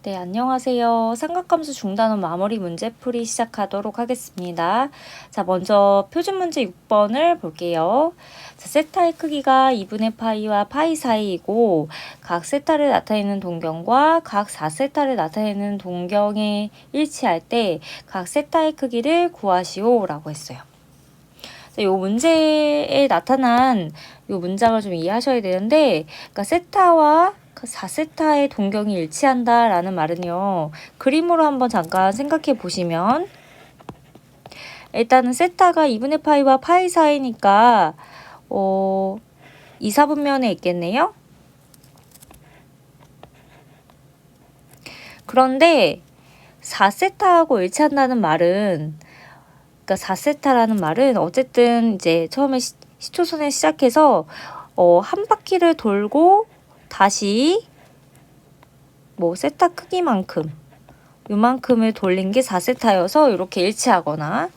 네, 안녕하세요. 삼각함수 중단원 마무리 문제풀이 시작하도록 하겠습니다. 자, 먼저 표준 문제 6번을 볼게요. 자, 세타의 크기가 2분의 파이와 파이 사이이고 각 세타를 나타내는 동경과 각 4세타를 나타내는 동경에 일치할 때 각 세타의 크기를 구하시오 라고 했어요. 자, 요 문제에 나타난 요 문장을 좀 이해하셔야 되는데, 그러니까 세타와 4세타의 동경이 일치한다 라는 말은요, 그림으로 한번 잠깐 생각해 보시면, 일단은 세타가 2분의 파이와 파이 사이니까 2, 4분면에 있겠네요. 그런데 4세타하고 일치한다는 말은, 그러니까 4세타라는 말은 어쨌든 이제 처음에 시초선에 시작해서 한 바퀴를 돌고 다시 뭐 세타 크기만큼 요만큼을 돌린 게 4세타여서 이렇게 일치하거나,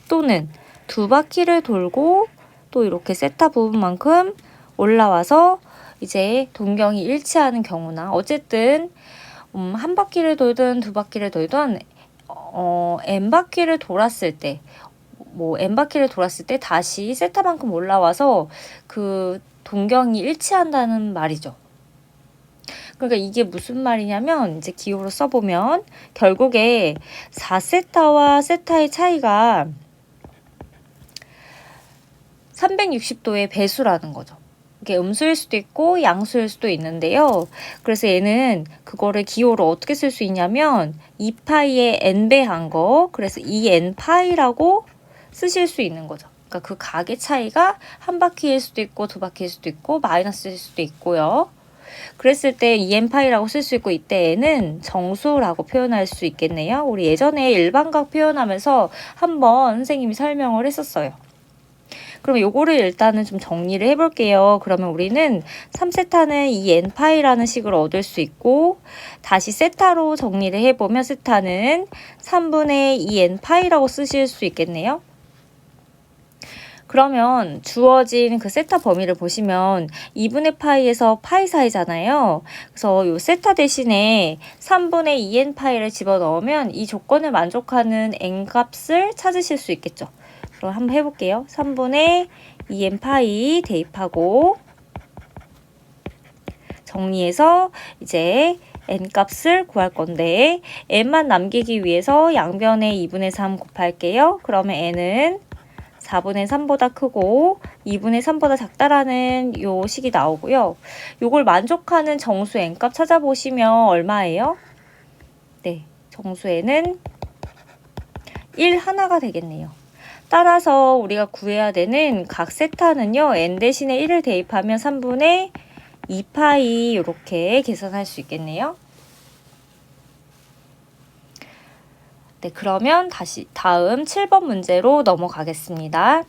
또는 두 바퀴를 돌고 또 이렇게 세타 부분만큼 올라와서 이제 동경이 일치하는 경우나, 어쨌든 한 바퀴를 돌든 두 바퀴를 돌든 n 바퀴를 돌았을 때, n 바퀴를 돌았을 때 다시 세타만큼 올라와서 그 동경이 일치한다는 말이죠. 그러니까 이게 무슨 말이냐면, 이제 기호로 써보면 결국에 4세타와 세타의 차이가 360도의 배수라는 거죠. 이게 음수일 수도 있고 양수일 수도 있는데요. 그래서 얘는 그거를 기호로 어떻게 쓸 수 있냐면 2파이의 n배한 거, 그래서 2n파이라고 쓰실 수 있는 거죠. 그러니까 그 각의 차이가 한 바퀴일 수도 있고 두 바퀴일 수도 있고 마이너스일 수도 있고요. 그랬을 때 2n파이라고 쓸 수 있고, 이때에는 정수라고 표현할 수 있겠네요. 우리 예전에 일반각 표현하면서 한번 선생님이 설명을 했었어요. 그럼 요거를 일단은 좀 정리를 해볼게요. 그러면 우리는 3세타는 2n파이라는 식으로 얻을 수 있고, 다시 세타로 정리를 해보면 세타는 3분의 2n파이라고 쓰실 수 있겠네요. 그러면 주어진 그 세타 범위를 보시면 2분의 파이에서 파이 사이잖아요. 그래서 요 세타 대신에 3분의 2n파이를 집어넣으면 이 조건을 만족하는 n값을 찾으실 수 있겠죠. 그럼 한번 해볼게요. 3분의 2n파이 대입하고 정리해서 이제 n값을 구할 건데, n만 남기기 위해서 양변에 2분의 3 곱할게요. 그러면 n은 4분의 3보다 크고 2분의 3보다 작다라는 요 식이 나오고요. 요걸 만족하는 정수 n값 찾아보시면 얼마예요? 네, 정수에는 1 하나가 되겠네요. 따라서 우리가 구해야 되는 각 세타는요, n 대신에 1을 대입하면 3분의 2파이 이렇게 계산할 수 있겠네요. 네, 그러면 다시 다음 7번 문제로 넘어가겠습니다.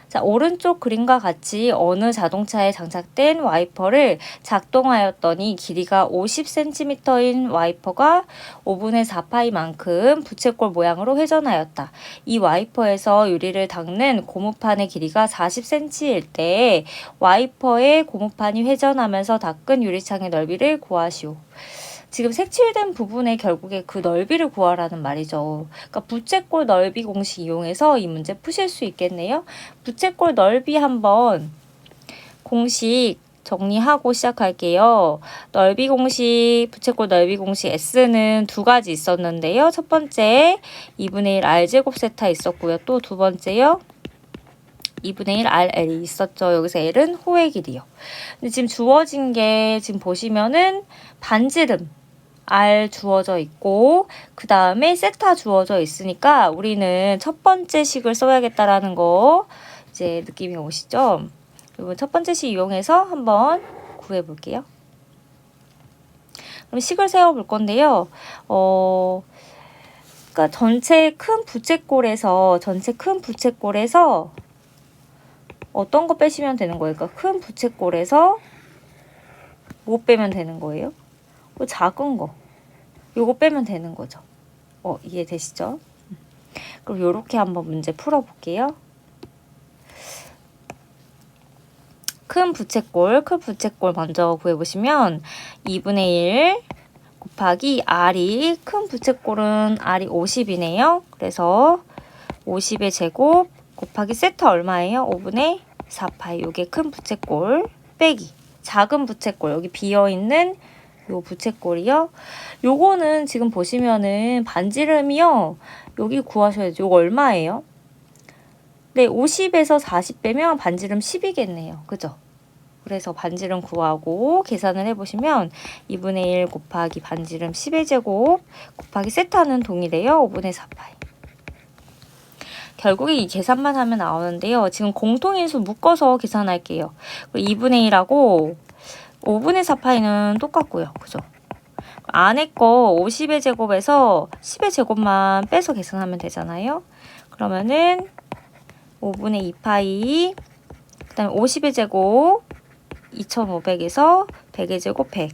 자, 오른쪽 그림과 같이 어느 자동차에 장착된 와이퍼를 작동하였더니 길이가 50cm인 와이퍼가 5분의 4파이만큼 부채꼴 모양으로 회전하였다. 이 와이퍼에서 유리를 닦는 고무판의 길이가 40cm일 때 와이퍼의 고무판이 회전하면서 닦은 유리창의 넓이를 구하시오. 지금 색칠된 부분에 결국에 그 넓이를 구하라는 말이죠. 그러니까 부채꼴 넓이 공식 이용해서 이 문제 푸실 수 있겠네요. 부채꼴 넓이 한번 공식 정리하고 시작할게요. 넓이 공식, 부채꼴 넓이 공식 S는 두 가지 있었는데요. 첫 번째 2분의 1 R제곱 세타 있었고요. 또 두 번째요, 2분의 1 RL이 있었죠. 여기서 L은 호의 길이요. 근데 지금 주어진 게 지금 보시면은 반지름 R 주어져 있고 그 다음에 세타 주어져 있으니까 우리는 첫 번째 식을 써야겠다라는 거 이제 느낌이 오시죠? 이번 첫 번째 식 이용해서 한번 구해 볼게요. 그럼 식을 세워 볼 건데요. 그러니까 전체 큰 부채꼴에서 어떤 거 빼시면 되는 거예요? 그러니까 큰 부채꼴에서 뭐 빼면 되는 거예요? 작은 거. 요거 빼면 되는 거죠. 이해되시죠? 그럼 요렇게 한번 문제 풀어볼게요. 큰 부채꼴 먼저 구해보시면 2분의 1 곱하기 R이 큰 부채꼴은 R이 50이네요. 그래서 50의 제곱 곱하기 세타 얼마예요? 5분의 4파이. 요게 큰 부채꼴 빼기 작은 부채꼴 여기 비어있는 요 부채꼴이요. 요거는 지금 보시면은 반지름이요. 여기 구하셔야죠. 요거 얼마예요? 네, 50에서 40 빼면 반지름 10이겠네요. 그죠? 그래서 반지름 구하고 계산을 해보시면 2분의 1 곱하기 반지름 10의 제곱 곱하기 세타는 동일해요. 5분의 4파이. 결국에 이 계산만 하면 나오는데요. 지금 공통인수 묶어서 계산할게요. 2분의 1하고 5분의 4파이는 똑같고요. 그죠? 안에 거 50의 제곱에서 10의 제곱만 빼서 계산하면 되잖아요. 그러면은 5분의 2파이 그 다음에 50의 제곱 2500에서 100의 제곱 100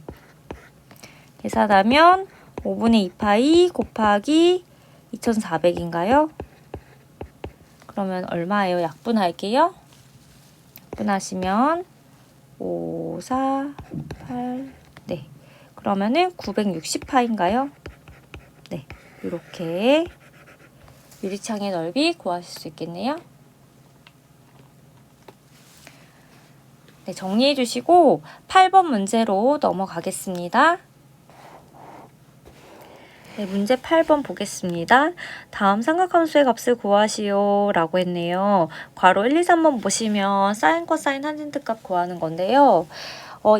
계산하면 5분의 2파이 곱하기 2400인가요? 그러면 얼마예요? 약분할게요. 약분하시면 5, 4, 8, 네. 그러면은 960파인가요? 네. 이렇게 유리창의 넓이 구하실 수 있겠네요. 네, 정리해 주시고 8번 문제로 넘어가겠습니다. 네, 문제 8번 보겠습니다. 다음 삼각함수의 값을 구하시오 라고 했네요. 괄호 1, 2, 3번 보시면 사인, 코사인, 탄젠트 값 구하는 건데요.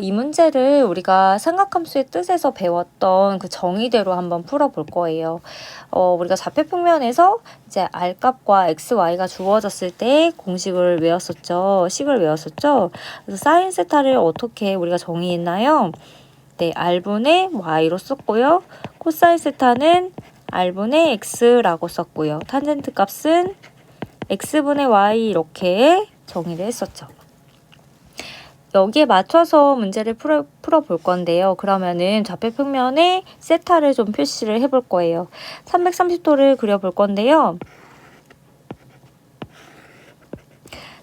이 문제를 우리가 삼각함수의 뜻에서 배웠던 그 정의대로 한번 풀어볼 거예요. 우리가 좌표평면에서 이제 R값과 XY가 주어졌을 때 공식을 외웠었죠. 식을 외웠었죠. 그래서 사인 세타를 어떻게 우리가 정의했나요? 네, R분의 Y로 썼고요. 코사인 세타는 R분의 X라고 썼고요. 탄젠트 값은 X분의 Y 이렇게 정의를 했었죠. 여기에 맞춰서 문제를 풀어볼 건데요. 그러면은 좌표평면에 세타를 좀 표시를 해볼 거예요. 330도를 그려볼 건데요.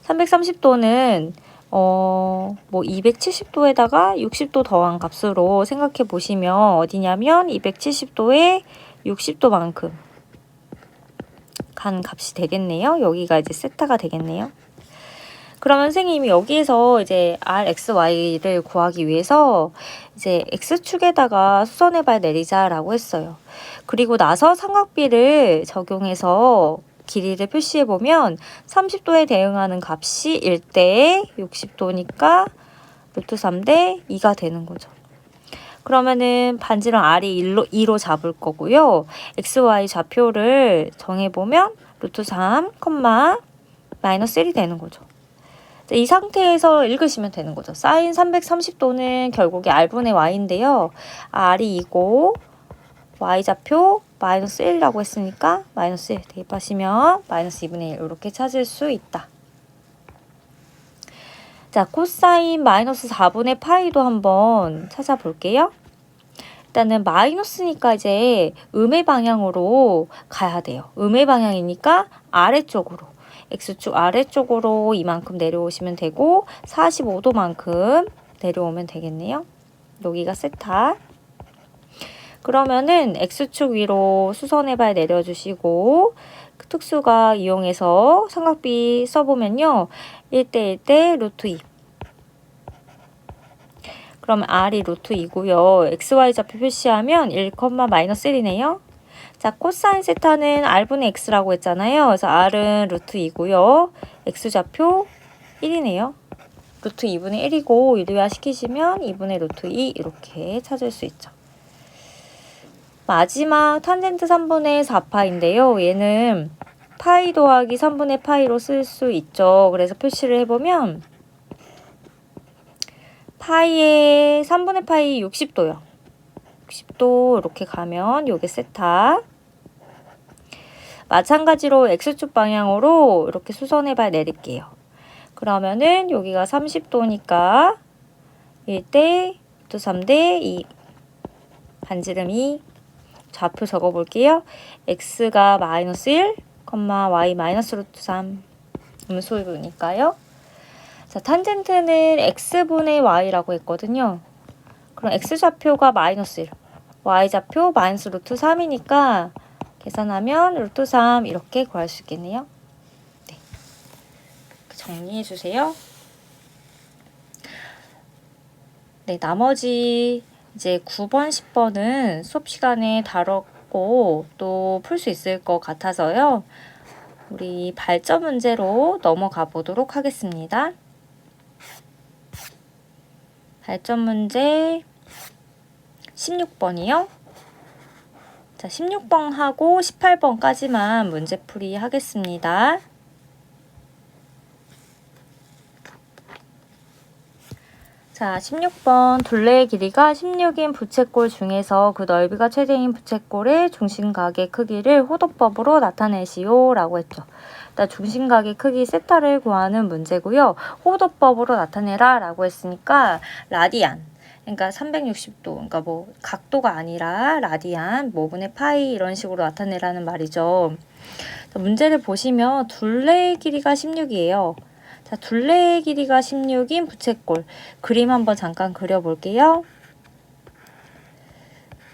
330도는 270도에다가 60도 더한 값으로 생각해 보시면 어디냐면 270도에 60도만큼 간 값이 되겠네요. 여기가 이제 세타가 되겠네요. 그러면 선생님이 여기에서 이제 RXY를 구하기 위해서 이제 X축에다가 수선해발 내리자라고 했어요. 그리고 나서 삼각비를 적용해서 길이를 표시해보면 30도에 대응하는 값이 1대 60도니까 루트 3대 2가 되는 거죠. 그러면은 반지름 R이 2로 잡을 거고요. XY 좌표를 정해보면 루트 3, 마이너스 1이 되는 거죠. 이 상태에서 읽으시면 되는 거죠. 사인 330도는 결국에 R분의 Y인데요. R이 2고 Y좌표 마이너스 1이라고 했으니까 마이너스 1 대입하시면 마이너스 2분의 1 이렇게 찾을 수 있다. 자, 코사인 마이너스 4분의 파이도 한번 찾아볼게요. 일단은 마이너스니까 이제 음의 방향으로 가야 돼요. 음의 방향이니까 아래쪽으로. X축 아래쪽으로 이만큼 내려오시면 되고 45도만큼 내려오면 되겠네요. 여기가 세타. 그러면은 X축 위로 수선해발 내려주시고 그 특수가 이용해서 삼각비 써보면요. 1대 1대 루트 2. 그러면 R이 루트 2고요. XY 좌표 표시하면 1, 마이너스 1이네요. 자, 코사인 세타는 R분의 X라고 했잖아요. 그래서 R은 루트 2고요. X좌표 1이네요. 루트 2분의 1이고 유리화 시키시면 2분의 루트 2 이렇게 찾을 수 있죠. 마지막 탄젠트 3분의 4파인데요. 얘는 파이 더하기 3분의 파이로 쓸 수 있죠. 그래서 표시를 해보면 파이에 3분의 파이 60도요. 60도 이렇게 가면 요게 세타. 마찬가지로 X축 방향으로 이렇게 수선해발 내릴게요. 그러면은 여기가 30도니까 1대 루트 3대 2 반지름 2 좌표 적어볼게요. X가 마이너스 1, Y 마이너스 루트 3 음수니까요. 자, 탄젠트는 X분의 Y라고 했거든요. 그럼 X좌표가 마이너스 1, y좌표 마이너스 루트 3이니까 계산하면 루트 3 이렇게 구할 수 있겠네요. 네. 정리해 주세요. 네, 나머지 이제 9번, 10번은 수업 시간에 다뤘고 또 풀 수 있을 것 같아서요. 우리 발전 문제로 넘어가 보도록 하겠습니다. 발전 문제 16번이요. 자, 16번하고 18번까지만 문제풀이 하겠습니다. 자, 16번 둘레의 길이가 16인 부채꼴 중에서 그 넓이가 최대인 부채꼴의 중심각의 크기를 호도법으로 나타내시오 라고 했죠. 일단 중심각의 크기 세타를 구하는 문제고요. 호도법으로 나타내라 라고 했으니까 라디안, 그러니까 360도, 그러니까 뭐 각도가 아니라 라디안, 뭐분의 파이 이런 식으로 나타내라는 말이죠. 자, 문제를 보시면 둘레의 길이가 16이에요. 자, 둘레의 길이가 16인 부채꼴. 그림 한번 잠깐 그려볼게요.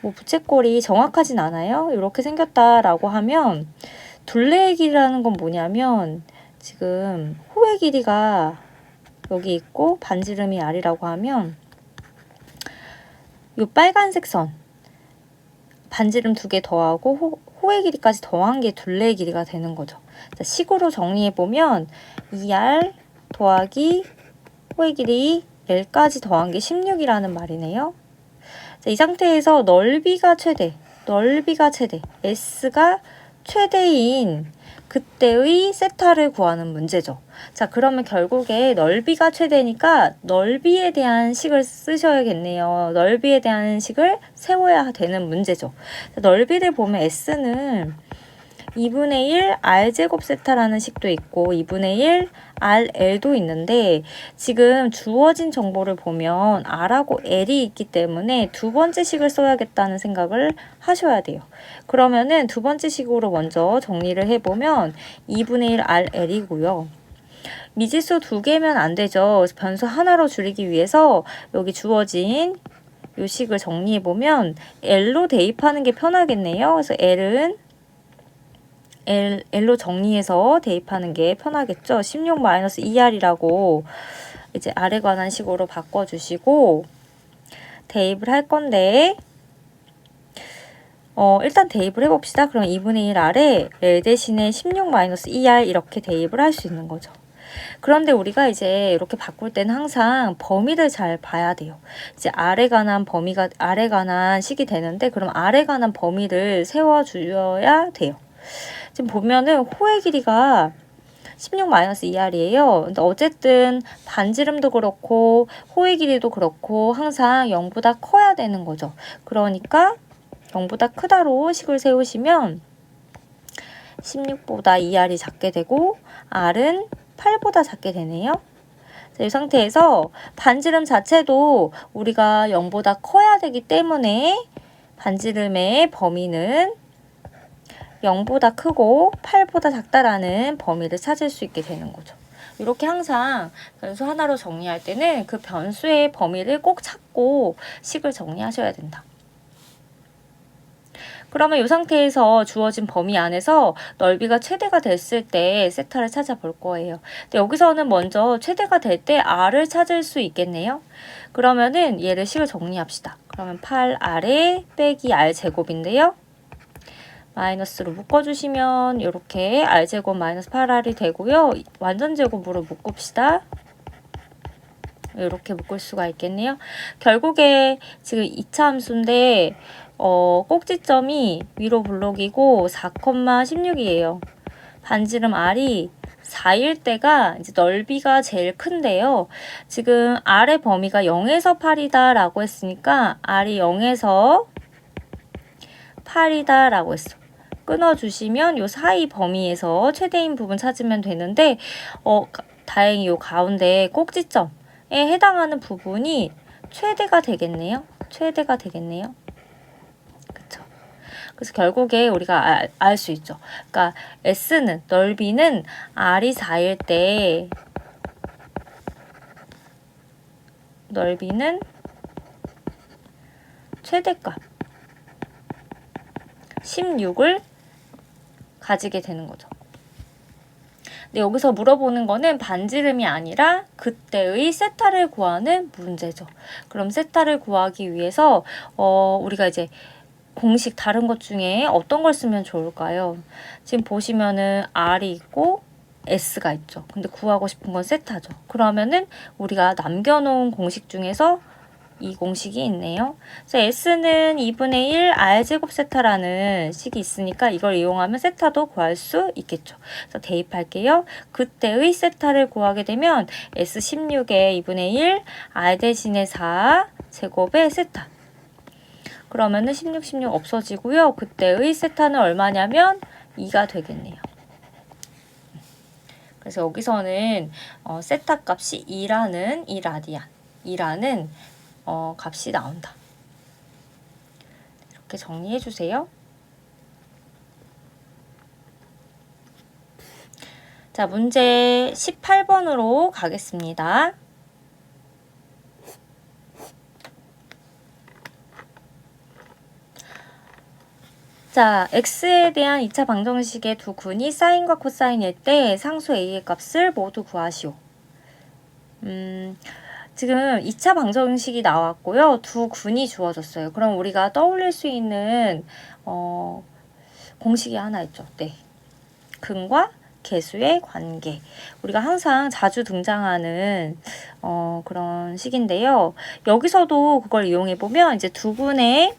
뭐 부채꼴이 정확하진 않아요. 이렇게 생겼다라고 하면 둘레의 길이라는 건 뭐냐면 지금 호의 길이가 여기 있고 반지름이 R이라고 하면 이 빨간색 선 반지름 2개 더하고 호의 길이까지 더한 게 둘레의 길이가 되는 거죠. 자, 식으로 정리해보면 2R 더하기 호의 길이 L까지 더한 게 16이라는 말이네요. 자, 이 상태에서 넓이가 최대, S가 최대인 그때의 세타를 구하는 문제죠. 자, 그러면 결국에 넓이가 최대니까 넓이에 대한 식을 쓰셔야겠네요. 넓이에 대한 식을 세워야 되는 문제죠. 자, 넓이를 보면 S는 2분의 1 R제곱 세타라는 식도 있고 2분의 1 RL도 있는데 지금 주어진 정보를 보면 R하고 L이 있기 때문에 두 번째 식을 써야겠다는 생각을 하셔야 돼요. 그러면은 두 번째 식으로 먼저 정리를 해보면 2분의 1 RL이고요. 미지수 2개면 안 되죠. 그래서 변수 하나로 줄이기 위해서 여기 주어진 이 식을 정리해보면 L로 대입하는 게 편하겠네요. 그래서 L로 정리해서 대입하는 게 편하겠죠. 16-2R이라고 이제 R에 관한 식으로 바꿔주시고 대입을 할 건데 일단 대입을 해봅시다. 그럼 2분의 1 R에 L 대신에 16-2R 이렇게 대입을 할 수 있는 거죠. 그런데 우리가 이제 이렇게 바꿀 때는 항상 범위를 잘 봐야 돼요. 이제 R에 관한 식이 되는데 그럼 R에 관한 범위를 세워주어야 돼요. 지금 보면은 호의 길이가 16-2R이에요. 근데 어쨌든 반지름도 그렇고 호의 길이도 그렇고 항상 0보다 커야 되는 거죠. 그러니까 0보다 크다로 식을 세우시면 16보다 2R이 작게 되고 R은 8보다 작게 되네요. 이 상태에서 반지름 자체도 우리가 0보다 커야 되기 때문에 반지름의 범위는 0보다 크고 8보다 작다라는 범위를 찾을 수 있게 되는 거죠. 이렇게 항상 변수 하나로 정리할 때는 그 변수의 범위를 꼭 찾고 식을 정리하셔야 된다. 그러면 이 상태에서 주어진 범위 안에서 넓이가 최대가 됐을 때 세타를 찾아볼 거예요. 근데 여기서는 먼저 최대가 될 때 R을 찾을 수 있겠네요. 그러면은 얘를 식을 정리합시다. 그러면 8R에 빼기 R제곱인데요. 마이너스로 묶어주시면 이렇게 R제곱 마이너스 8R이 되고요. 완전제곱으로 묶읍시다. 이렇게 묶을 수가 있겠네요. 결국에 지금 2차 함수인데 꼭지점이 위로 블록이고 4,16이에요. 반지름 R이 4일 때가 이제 넓이가 제일 큰데요. 지금 R의 범위가 0에서 8이다 라고 했으니까 R이 0에서 8이다 라고 했어. 끊어주시면 요 사이 범위에서 최대인 부분 찾으면 되는데 다행히 요 가운데 꼭지점에 해당하는 부분이 최대가 되겠네요. 그쵸? 그래서 결국에 우리가 알 수 있죠. 그러니까 S는 넓이는 R이 4일 때 넓이는 최대값 16을 가지게 되는 거죠. 근데 여기서 물어보는 거는 반지름이 아니라 그때의 세타를 구하는 문제죠. 그럼 세타를 구하기 위해서 우리가 이제 공식 다른 것 중에 어떤 걸 쓰면 좋을까요? 지금 보시면은 R이 있고 S가 있죠. 근데 구하고 싶은 건 세타죠. 그러면은 우리가 남겨놓은 공식 중에서 이 공식이 있네요. 그래서 S는 2분의 1 R제곱 세타라는 식이 있으니까 이걸 이용하면 세타도 구할 수 있겠죠. 그래서 대입할게요. 그때의 세타를 구하게 되면 S16의 2분의 1 R 대신에 4 제곱의 세타. 그러면은 16, 16 없어지고요. 그때의 세타는 얼마냐면 2가 되겠네요. 그래서 여기서는 세타 값이 2라는 이 라디안, 2라는 값이 나온다. 이렇게 정리해 주세요. 자, 문제 18번으로 가겠습니다. 자, x에 대한 2차 방정식의 두 근이 사인과 코사인일 때 상수 a의 값을 모두 구하시오. 지금 2차 방정식이 나왔고요. 두 근이 주어졌어요. 그럼 우리가 떠올릴 수 있는 공식이 하나 있죠. 네. 근과 개수의 관계. 우리가 항상 자주 등장하는 그런 식인데요. 여기서도 그걸 이용해 보면 이제 두 근의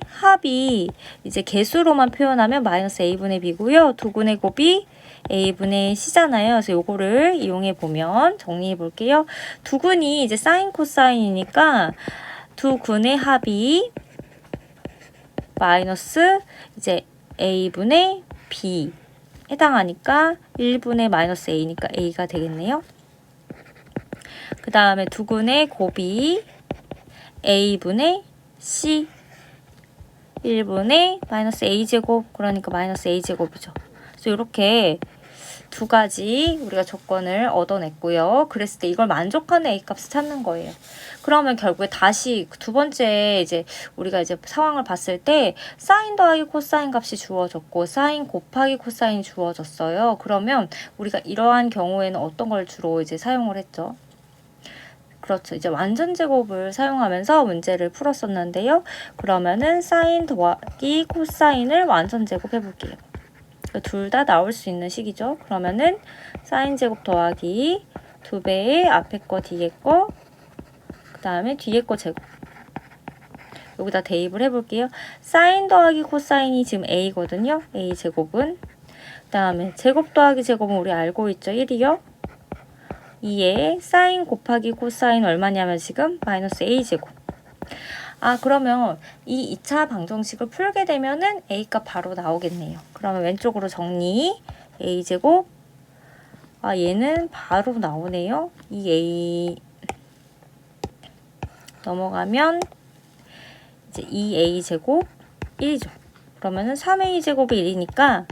합이 이제 개수로만 표현하면 마이너스 a분의 b고요. 두 근의 곱이 a분의 c잖아요. 그래서 요거를 이용해 보면 정리해 볼게요. 두 근이 이제 사인 코사인이니까 두 근의 합이 마이너스 이제 a분의 b 해당하니까 1분의 마이너스 a니까 a가 되겠네요. 그 다음에 두 근의 곱이 a분의 c 1분의 마이너스 a제곱 그러니까 마이너스 a제곱이죠. 그래서 이렇게 두 가지 우리가 조건을 얻어냈고요. 그랬을 때 이걸 만족하는 a값을 찾는 거예요. 그러면 결국에 다시 두 번째 이제 우리가 이제 상황을 봤을 때 사인 더하기 코사인 값이 주어졌고 사인 곱하기 코사인이 주어졌어요. 그러면 우리가 이러한 경우에는 어떤 걸 주로 이제 사용을 했죠? 그렇죠. 이제 완전 제곱을 사용하면서 문제를 풀었었는데요. 그러면은 사인 더하기 코사인을 완전 제곱해 볼게요. 둘 다 나올 수 있는 식이죠. 그러면은 사인 제곱 더하기 2배의 앞에 거 뒤에 거 그 다음에 뒤에 거 제곱 여기다 대입을 해볼게요. 사인 더하기 코사인이 지금 a거든요. a 제곱은 그 다음에 제곱 더하기 제곱은 우리 알고 있죠. 1이요. 2에 사인 곱하기 코사인 얼마냐면 지금 마이너스 a제곱. 그러면 이 2차 방정식을 풀게 되면은 a값 바로 나오겠네요. 그러면 왼쪽으로 정리. a제곱. 얘는 바로 나오네요. 이 a 넘어가면 이제 2a제곱 1이죠. 그러면은 3a제곱이 1이니까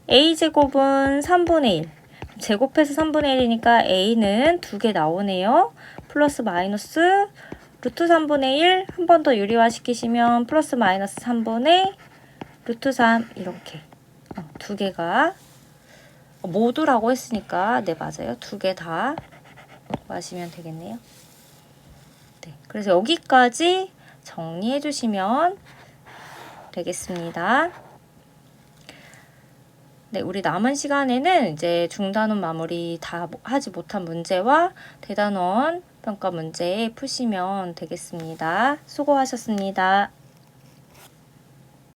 a제곱은 3분의 1. 제곱해서 3분의 1이니까 a는 2개 나오네요. 플러스 마이너스 루트 3분의 1 한 번 더 유리화 시키시면 플러스 마이너스 3분의 루트 3 이렇게 두 개가 모두라고 했으니까 네 맞아요. 두 개 다 마시면 되겠네요. 네, 그래서 여기까지 정리해 주시면 되겠습니다. 네, 우리 남은 시간에는 이제 중단원 마무리 다 하지 못한 문제와 대단원 평가 문제 푸시면 되겠습니다. 수고하셨습니다.